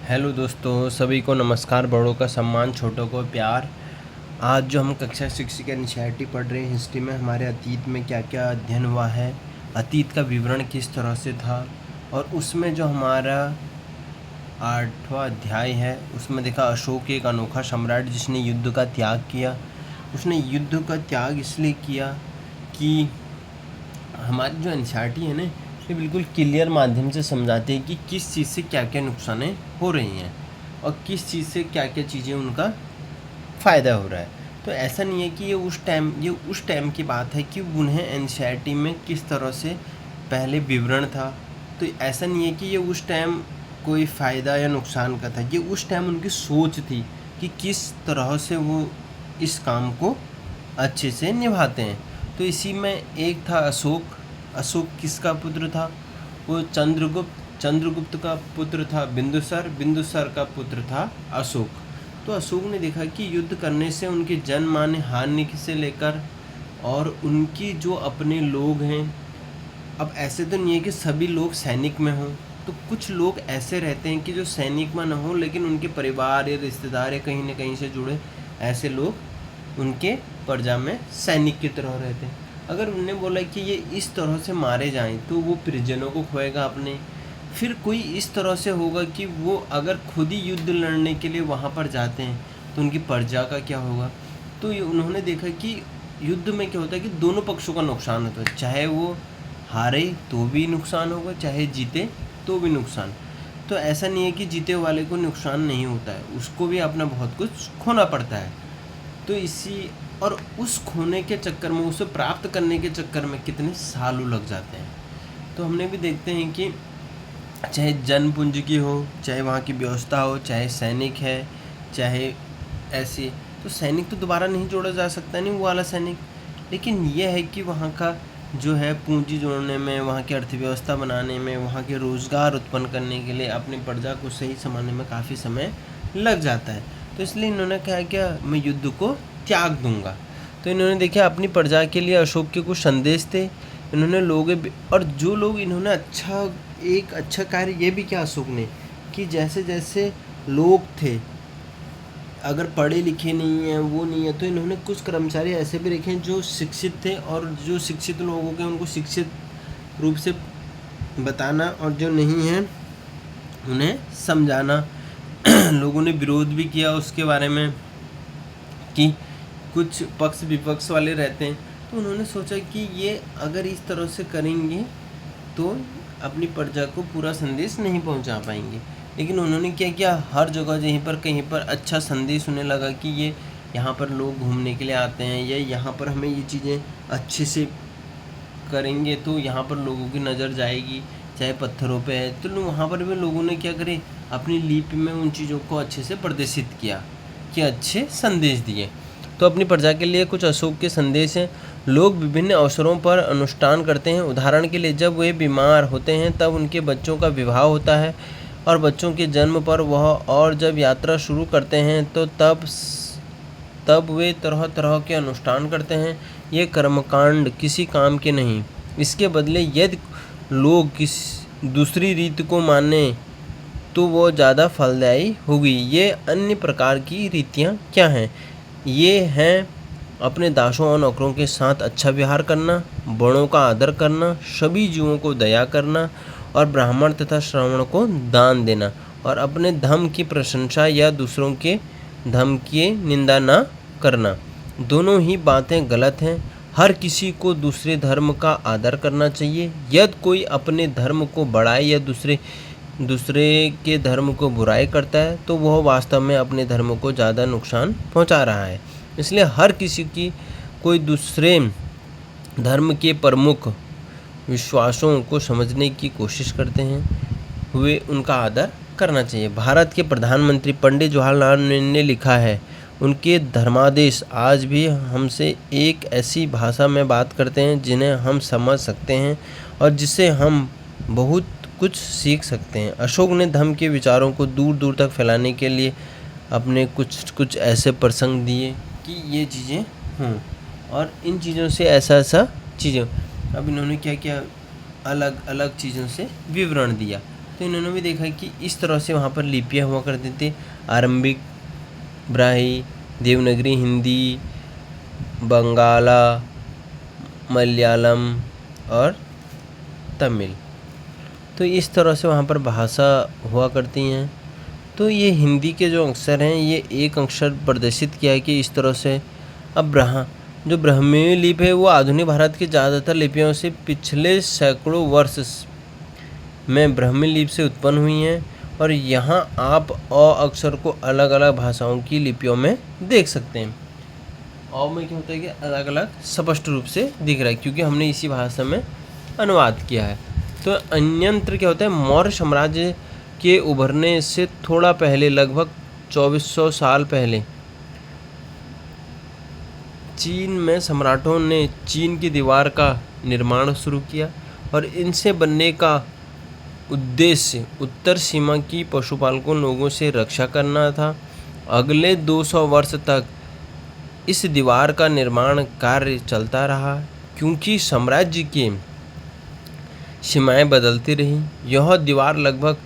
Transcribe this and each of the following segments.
Hello दोस्तों, सभी को नमस्कार। बड़ों का सम्मान, छोटों को प्यार। आज जो हम कक्षा 6 की एनसीईआरटी पढ़ रहे हैं, हिस्ट्री में हमारे अतीत में क्या क्या अध्ययन हुआ है, अतीत का विवरण किस तरह से था, और उसमें जो हमारा 8वां अध्याय है उसमें देखा अशोक एक अनोखा सम्राट जिसने युद्ध का त्याग किया। उसने युद्ध का त्याग इसलिए किया कि हमारी जो एनसीईआरटी है ना, ये बिल्कुल क्लियर माध्यम से समझाते हैं कि किस चीज़ से क्या क्या नुकसानें हो रही हैं और किस चीज़ से क्या क्या चीज़ें उनका फ़ायदा हो रहा है। तो ऐसा नहीं है कि ये उस टाइम की बात है कि उन्हें एनसीईआरटी में किस तरह से पहले विवरण था। तो ऐसा नहीं है कि ये उस टाइम कोई फ़ायदा या नुकसान का था, ये उस टाइम उनकी सोच थी कि किस तरह से वो इस काम को अच्छे से निभाते हैं। तो इसी में एक था अशोक। अशोक किसका पुत्र था? वो चंद्रगुप्त का पुत्र था बिंदुसार। बिंदुसार का पुत्र था अशोक। तो अशोक ने देखा कि युद्ध करने से उनके जन मान हानि से लेकर और उनकी जो अपने लोग हैं, अब ऐसे तो नहीं है कि सभी लोग सैनिक में हों, तो कुछ लोग ऐसे रहते हैं कि जो सैनिक में न हो लेकिन उनके परिवार या रिश्तेदार या कहीं ना कहीं से जुड़े ऐसे लोग उनके प्रजा में सैनिक की तरह रहते हैं। अगर उनने बोला कि ये इस तरह से मारे जाएं तो वो परिजनों को खोएगा अपने। फिर कोई इस तरह से होगा कि वो अगर खुद ही युद्ध लड़ने के लिए वहाँ पर जाते हैं तो उनकी प्रजा का क्या होगा। तो ये उन्होंने देखा कि युद्ध में क्या होता है कि दोनों पक्षों का नुकसान होता है, चाहे वो हारे तो भी नुकसान होगा, चाहे जीते तो भी नुकसान। तो ऐसा नहीं है कि जीते वाले को नुकसान नहीं होता है, उसको भी अपना बहुत कुछ खोना पड़ता है। तो इसी और उस खोने के चक्कर में, उसे प्राप्त करने के चक्कर में कितने सालों लग जाते हैं। तो हमने भी देखते हैं कि चाहे जनपुंज की हो, चाहे वहाँ की व्यवस्था हो, चाहे सैनिक है, चाहे ऐसे, तो सैनिक तो दोबारा नहीं जोड़ा जा सकता, नहीं वो वाला सैनिक। लेकिन यह है कि वहाँ का जो है पूंजी जोड़ने में, वहाँ की अर्थव्यवस्था बनाने में, वहाँ के रोज़गार उत्पन्न करने के लिए, अपनी प्रजा को सही संभालने में काफ़ी समय लग जाता है। तो इसलिए इन्होंने कहा क्या, मैं युद्ध को त्याग दूंगा। तो इन्होंने देखा अपनी प्रजा के लिए अशोक के कुछ संदेश थे। इन्होंने लोग और जो लोग इन्होंने एक अच्छा कार्य ये भी किया अशोक ने कि जैसे जैसे लोग थे अगर पढ़े लिखे नहीं हैं, वो नहीं है, तो इन्होंने कुछ कर्मचारी ऐसे भी रखे हैं जो शिक्षित थे, और जो शिक्षित लोगों के उनको शिक्षित रूप से बताना, और जो नहीं है उन्हें समझाना। लोगों ने विरोध भी किया उसके बारे में कि कुछ पक्ष विपक्ष वाले रहते हैं। तो उन्होंने सोचा कि ये अगर इस तरह से करेंगे तो अपनी प्रजा को पूरा संदेश नहीं पहुंचा पाएंगे। लेकिन उन्होंने क्या किया, हर जगह यहीं पर कहीं पर अच्छा संदेश उन्हें लगा कि ये यहाँ पर लोग घूमने के लिए आते हैं, या यहाँ पर हमें ये चीज़ें अच्छे से करेंगे तो यहाँ पर लोगों की नज़र जाएगी, चाहे पत्थरों पे है। तो वहाँ पर भी लोगों ने क्या करे, अपनी लिपि में उन चीज़ों को अच्छे से प्रदर्शित किया कि अच्छे संदेश दिए। तो अपनी प्रजा के लिए कुछ अशोक के संदेश हैं। लोग विभिन्न अवसरों पर अनुष्ठान करते हैं। उदाहरण के लिए जब वे बीमार होते हैं तब उनके बच्चों का विवाह होता है और बच्चों के जन्म पर वह, और जब यात्रा शुरू करते हैं तो तब वे तरह तरह के अनुष्ठान करते हैं। ये कर्मकांड किसी काम के नहीं, इसके बदले यदि लोग किसी दूसरी रीति को माने तो वो ज़्यादा फलदायी होगी। ये अन्य प्रकार की रीतियाँ क्या हैं? ये हैं अपने दासों और नौकरों के साथ अच्छा व्यवहार करना, बड़ों का आदर करना, सभी जीवों को दया करना और ब्राह्मण तथा श्रवण को दान देना, और अपने धर्म की प्रशंसा या दूसरों के धर्म की निंदा न करना। दोनों ही बातें गलत हैं। हर किसी को दूसरे धर्म का आदर करना चाहिए। यदि कोई अपने धर्म को बढ़ाए या दूसरे के धर्म को बुराई करता है तो वह वास्तव में अपने धर्म को ज़्यादा नुकसान पहुंचा रहा है। इसलिए हर किसी की कोई दूसरे धर्म के प्रमुख विश्वासों को समझने की कोशिश करते हैं हुए उनका आदर करना चाहिए। भारत के प्रधानमंत्री पंडित जवाहरलाल नेहरू ने लिखा है, उनके धर्मादेश आज भी हमसे एक ऐसी भाषा में बात करते हैं जिन्हें हम समझ सकते हैं और जिससे हम बहुत कुछ सीख सकते हैं। अशोक ने धर्म के विचारों को दूर दूर तक फैलाने के लिए अपने कुछ ऐसे प्रसंग दिए कि ये चीज़ें हों, और इन चीज़ों से ऐसा चीज़ें। अब इन्होंने क्या किया, अलग अलग चीज़ों से विवरण दिया। तो इन्होंने भी देखा कि इस तरह से वहाँ पर लिपियाँ हुआ करती थी, आरंभिक, ब्राह्मी, देवनागरी हिंदी, बंगाला, मलयालम और तमिल। तो इस तरह से वहाँ पर भाषा हुआ करती हैं। तो ये हिंदी के जो अक्षर हैं, ये एक अक्षर प्रदर्शित किया है कि इस तरह से। अब जो ब्राह्मी लिपि है वो आधुनिक भारत की ज़्यादातर लिपियों से पिछले सैकड़ों वर्ष में ब्राह्मी लिपि से उत्पन्न हुई हैं, और यहाँ आप अ अक्षर को अलग अलग भाषाओं की लिपियों में देख सकते हैं। अ में क्या होता है कि अलग अलग स्पष्ट रूप से दिख रहा है, क्योंकि हमने इसी भाषा में अनुवाद किया है। तो अन्यंत्र क्या होता है, मौर्य साम्राज्य के उभरने से थोड़ा पहले, लगभग 2400 साल पहले, चीन में सम्राटों ने चीन की दीवार का निर्माण शुरू किया, और इनसे बनने का उद्देश्य उत्तर सीमा की पशुपालकों लोगों से रक्षा करना था। अगले 200 वर्ष तक इस दीवार का निर्माण कार्य चलता रहा, क्योंकि साम्राज्य की सीमाएं बदलती रहीं। यह दीवार लगभग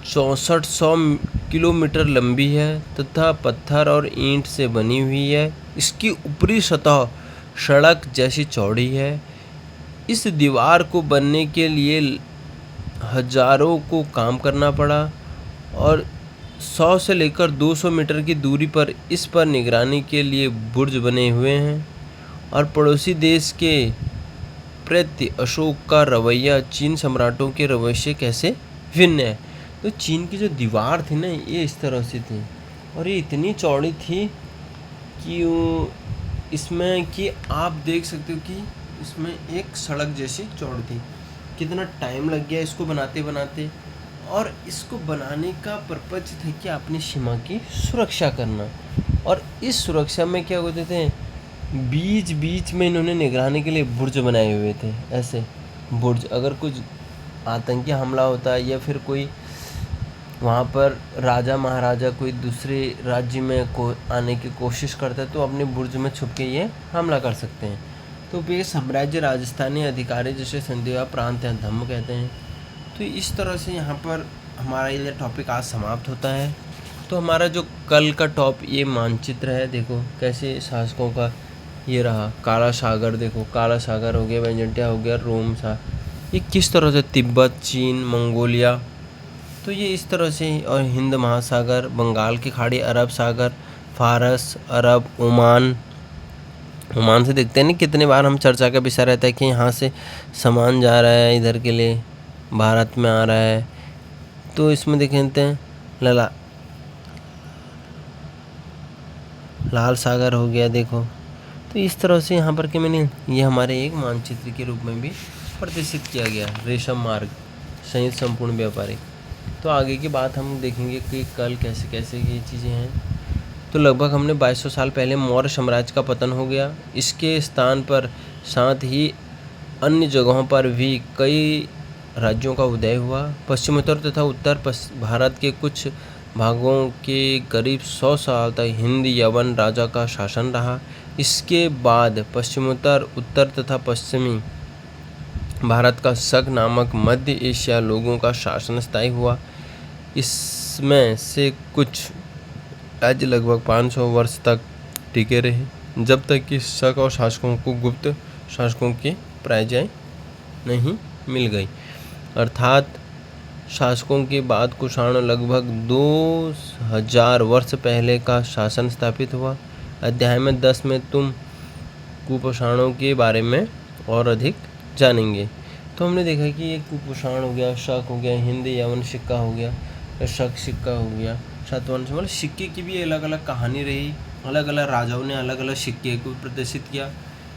6400 किलोमीटर लंबी है तथा पत्थर और ईंट से बनी हुई है। इसकी ऊपरी सतह सड़क जैसी चौड़ी है। इस दीवार को बनने के लिए हजारों को काम करना पड़ा, और 100 से लेकर 200 मीटर की दूरी पर इस पर निगरानी के लिए बुर्ज बने हुए हैं। और पड़ोसी देश के प्रति अशोक का रवैया चीन सम्राटों के रवैये से कैसे भिन्न है। तो चीन की जो दीवार थी ना, ये इस तरह से थी, और ये इतनी चौड़ी थी कि इसमें कि आप देख सकते हो कि इसमें एक सड़क जैसी चौड़ी थी। कितना टाइम लग गया इसको बनाते बनाते, और इसको बनाने का पर्पज था कि अपनी सीमा की सुरक्षा करना। और इस सुरक्षा में क्या होते थे, बीच बीच में इन्होंने निगरानी के लिए बुर्ज बनाए हुए थे। ऐसे बुर्ज, अगर कुछ आतंकी हमला होता है या फिर कोई वहाँ पर राजा महाराजा कोई दूसरे राज्य में आने की कोशिश करता है, तो अपने बुर्ज में छुप के ये हमला कर सकते हैं। तो वे साम्राज्य राजस्थानी अधिकारी जैसे संधिवा प्रांत या धम्म कहते हैं। तो इस तरह से यहाँ पर हमारा ये टॉपिक आज समाप्त होता है। तो हमारा जो कल का ये मानचित्र है, देखो कैसे शासकों का ये रहा। काला सागर, देखो काला सागर हो गया, वेजेंटिया हो गया, रोम सा, ये किस तरह से तिब्बत, चीन, मंगोलिया, तो ये इस तरह से। और हिंद महासागर, बंगाल की खाड़ी, अरब सागर, फारस, अरब, ओमान से देखते हैं ना कितने बार हम चर्चा का विषय रहता है कि यहाँ से सामान जा रहा है इधर के लिए, भारत में आ रहा है। तो इसमें देखते हैं लाल सागर हो गया, देखो। तो इस तरह से यहाँ पर कि मैंने ये हमारे एक मानचित्र के रूप में भी प्रदर्शित किया गया, रेशम मार्ग, संयुक्त संपूर्ण व्यापारिक। तो आगे की बात हम देखेंगे कि कल कैसे कैसे ये चीज़ें हैं। तो लगभग हमने 2200 साल पहले मौर्य साम्राज्य का पतन हो गया। इसके स्थान पर साथ ही अन्य जगहों पर भी कई राज्यों का उदय हुआ। पश्चिमोत्तर तथा उत्तर भारत के कुछ भागों के करीब 100 साल तक हिंद यवन राजा का शासन रहा। इसके बाद पश्चिमोत्तर, उत्तर तथा पश्चिमी भारत का शक नामक मध्य एशिया लोगों का शासन स्थायी हुआ। इसमें से कुछ राज्य लगभग 500 वर्ष तक टिके रहे, जब तक कि शक और शासकों को गुप्त शासकों की पराजय नहीं मिल गई। अर्थात शासकों के बाद कुषाणों लगभग 2000 वर्ष पहले का शासन स्थापित हुआ। अध्याय में 10 में तुम कुषाणों के बारे में और अधिक जानेंगे। तो हमने देखा कि ये कुषाण हो गया, शक हो गया, हिंद यवन सिक्का हो गया, शक सिक्का हो गया, सातवाहन से, मतलब सिक्के की भी अलग अलग कहानी रही। अलग अलग राजाओं ने अलग अलग सिक्के को प्रदर्शित किया।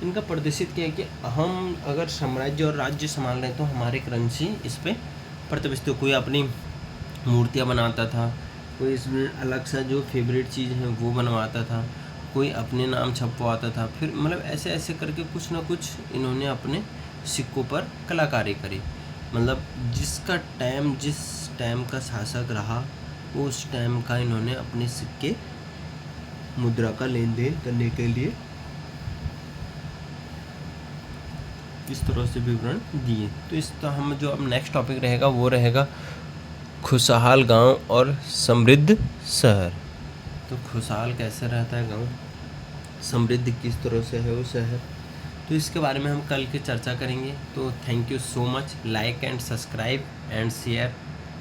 इनका प्रदर्शित किया कि हम अगर साम्राज्य और राज्य संभाल रहे हैं तो हमारे करेंसी इस पर प्रतिष्ठित। कोई अपनी मूर्तियाँ बनाता था, कोई इसमें अलग सा जो फेवरेट चीज़ है वो बनवाता था, कोई अपने नाम छपवाता था। फिर मतलब ऐसे ऐसे करके कुछ ना कुछ इन्होंने अपने सिक्कों पर कलाकारी करी। मतलब जिस टाइम का शासक रहा, उस टाइम का इन्होंने अपने सिक्के, मुद्रा का लेन देन करने के लिए इस तरह से विवरण दिए। तो इस तो हम जो अब नेक्स्ट टॉपिक रहेगा वो रहेगा खुशहाल गांव और समृद्ध शहर। तो खुशहाल कैसे रहता है गांव, समृद्ध किस तरह से है वो शहर, तो इसके बारे में हम कल की चर्चा करेंगे। तो thank you so much, like and subscribe and share